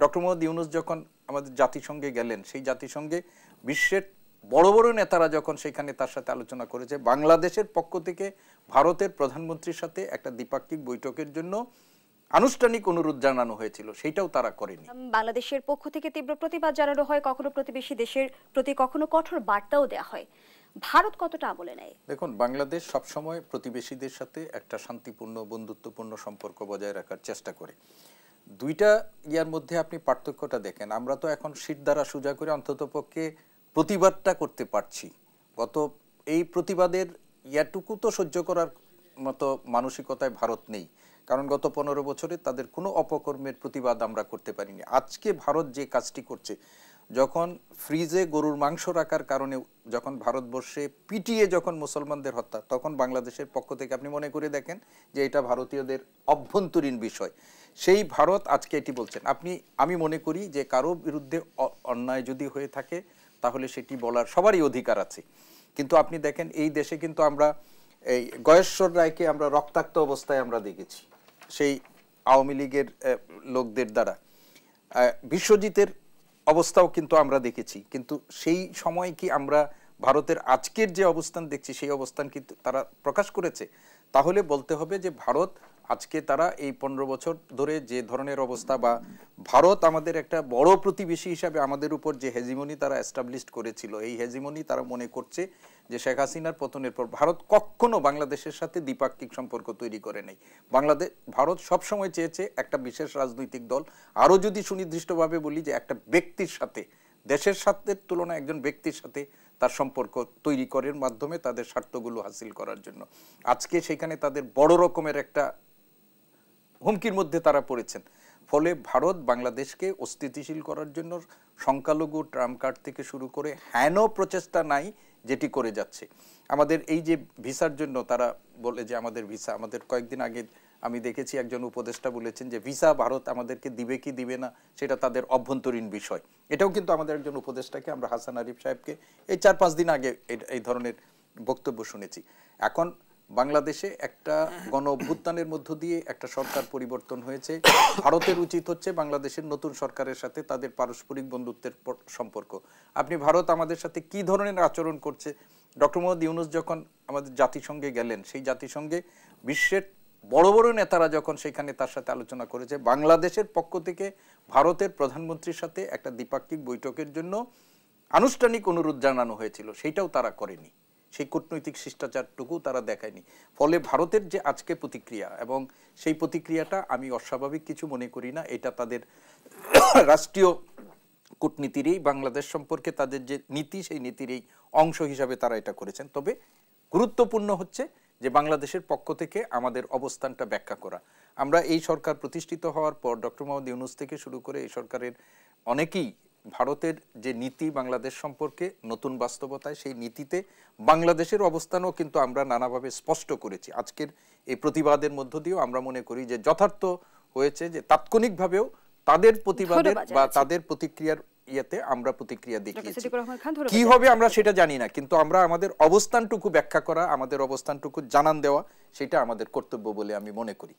Doctor Mohammad Yunus যখন আমাদের জাতিসংঘে গেলেন, সেই জাতিসংঘে বিশ্বের বড় বড় নেতারা যখন সেখানে তার সাথে আলোচনা করেছে, বাংলাদেশের পক্ষ থেকে ভারতের প্রধানমন্ত্রীর সাথে একটা দ্বিপাক্ষিক বৈঠকের জন্য আনুষ্ঠানিক অনুরোধ জানানো হয়েছিল, সেটাও তারা করেনি। বাংলাদেশের পক্ষ থেকে তীব্র প্রতিবাদ জানানো হয়, কখনো প্রতিবেশী দেশের প্রতি কখনো কঠোর বার্তাও দেওয়া হয়। ভারত কতটা আমলে নেয়? দেখুন, বাংলাদেশ সবসময় প্রতিবেশীদের সাথে একটা শান্তিপূর্ণ বন্ধুত্বপূর্ণ সম্পর্ক বজায় রাখার চেষ্টা করে। দুইটা ইয়ার মধ্যে আপনি পার্থক্যটা দেখেন। আমরা তো এখন শীত দ্বারা সোজা করে অন্ততপক্ষে প্রতিবাদটা করতে পারছি। এই প্রতিবাদের ইয়াটুকু তো সহ্য করার মতো মানসিকতায় ভারত নেই, কারণ গত 15 বছরে তাদের কোনো অপকর্মের প্রতিবাদ আমরা করতে পারিনি। আজকে ভারত যে কাজটি করছে, যখন ফ্রিজে গরুর মাংস রাখার কারণে যখন ভারতবর্ষে পিটিয়ে যখন মুসলমানদের হত্যা, তখন বাংলাদেশের পক্ষ থেকে আপনি মনে করে দেখেন যে এটা ভারতীয়দের অভ্যন্তরীণ বিষয়। সেই ভারত আজকে এটি বলছেন। আমি মনে করি যে কারো বিরুদ্ধে অন্যায় যদি হয়ে থাকে তাহলে সেটি বলার সবারই অধিকার আছে। কিন্তু আপনি দেখেন এই দেশে কিন্তু আমরা এই গয়েশ্বর রায়কে আমরা রক্তাক্ত অবস্থায় আমরা দেখেছি, সেই আওয়ামী লীগের লোকদের দ্বারা। বিশ্বজিতের অবস্থাও কিন্তু আমরা দেখেছি। কিন্তু সেই সময় কি আমরা ভারতের আজকের যে অবস্থান দেখছি সেই অবস্থান কি তারা প্রকাশ করেছে? তাহলে বলতে হবে যে ভারত আজকে তারা এই 15 বছর ধরে যে ধরনের অবস্থা, বা ভারত আমাদের একটা বড় প্রতিবেশী হিসাবে আমাদের উপর যে হেজিমনি তারা এস্টাবলিশড করেছিল, এই হেজিমনি তারা মনে করছে যে শেখ হাসিনার পতনের পর ভারত কখনো বাংলাদেশের সাথে দ্বিপাক্ষিক সম্পর্ক তৈরি করে নাই। ভারত সবসময় চেয়েছে একটা বিশেষ রাজনৈতিক দল, আরও যদি সুনির্দিষ্টভাবে বলি যে একটা ব্যক্তির সাথে, দেশের স্বার্থের তুলনায় একজন ব্যক্তির সাথে তার সম্পর্ক তৈরি করার মাধ্যমে তাদের স্বার্থগুলো হাসিল করার জন্য। আজকে সেখানে তাদের বড় রকমের একটা হুমকির মধ্যে তারা পড়েছেন। ফলে ভারত বাংলাদেশকে অস্থিতিশীল করার জন্য সংখ্যালঘু ট্রাম্প কার্ড থেকে শুরু করে হেন প্রচেষ্টা নাই যেটি করে যাচ্ছে। আমাদের এই যে ভিসার জন্য তারা বলে যে আমাদের ভিসা, আমাদের কয়েকদিন আগে আমি দেখেছি একজন উপদেষ্টা বলেছেন যে ভিসা ভারত আমাদেরকে দিবে কি দিবে না সেটা তাদের অভ্যন্তরীণ বিষয়। এটাও কিন্তু আমাদের একজন উপদেষ্টাকে, আমরা হাসান আরিফ সাহেবকে এই 4-5 দিন আগে এই ধরনের বক্তব্য শুনেছি। এখন বাংলাদেশে একটা গণ অভ্যুত্থানের মধ্য দিয়ে একটা সরকার পরিবর্তন হয়েছে। ভারতের উচিত হচ্ছে বাংলাদেশের নতুন সরকারের সাথে তাদের পারস্পরিক বন্ধুত্বের সম্পর্ক। আপনি ভারত আমাদের সাথে কি ধরনের আচরণ করছে, ডক্টর মোহাম্মদ ইউনূস যখন আমাদের জাতিসংঘে গেলেন, সেই জাতিসংঘে বিশ্বের বড় বড় নেতারা যখন সেখানে তার সাথে আলোচনা করেছে, বাংলাদেশের পক্ষ থেকে ভারতের প্রধানমন্ত্রীর সাথে একটা দ্বিপাক্ষিক বৈঠকের জন্য আনুষ্ঠানিক অনুরোধ জানানো হয়েছিল, সেইটাও তারা করেনি। সেই কূটনৈতিক শিষ্টাচারটুকু তারা দেখায়নি। ফলে ভারতের যে আজকে প্রতিক্রিয়া, এবং সেই প্রতিক্রিয়াটা আমি অস্বাভাবিক কিছু মনে করি না। এটা তাদের রাষ্ট্রীয় কূটনীতিরই, বাংলাদেশ সম্পর্কে তাদের যে নীতি, সেই নীতির এই অংশ হিসাবে তারা এটা করেছেন। তবে গুরুত্বপূর্ণ হচ্ছে যে বাংলাদেশের পক্ষ থেকে আমাদের অবস্থানটা ব্যাখ্যা করা। আমরা এই সরকার প্রতিষ্ঠিত হওয়ার পর ডক্টর মোহাম্মদ ইউনূস থেকে শুরু করে এই সরকারের অনেকেই ভারতের যে নীতি বাংলাদেশ সম্পর্কে নতুন বাস্তবতায়, সেই নীতিতে বাংলাদেশের অবস্থানও কিন্তু আমরা নানাভাবে স্পষ্ট করেছি। আজকের এই প্রতিবাদের মধ্য দিয়েও আমরা মনে করি যে যথার্থ হয়েছে যে তাৎক্ষণিকভাবেও তাদের প্রতিবাদের বা তাদের প্রতিক্রিয়ার ইয়েতে আমরা প্রতিক্রিয়া দেখিয়েছি। কি হবে আমরা সেটা জানি না, কিন্তু আমরা আমাদের অবস্থানটুকু ব্যাখ্যা করা, আমাদের অবস্থানটুকু জানান দেওয়া, সেটা আমাদের কর্তব্য বলে আমি মনে করি।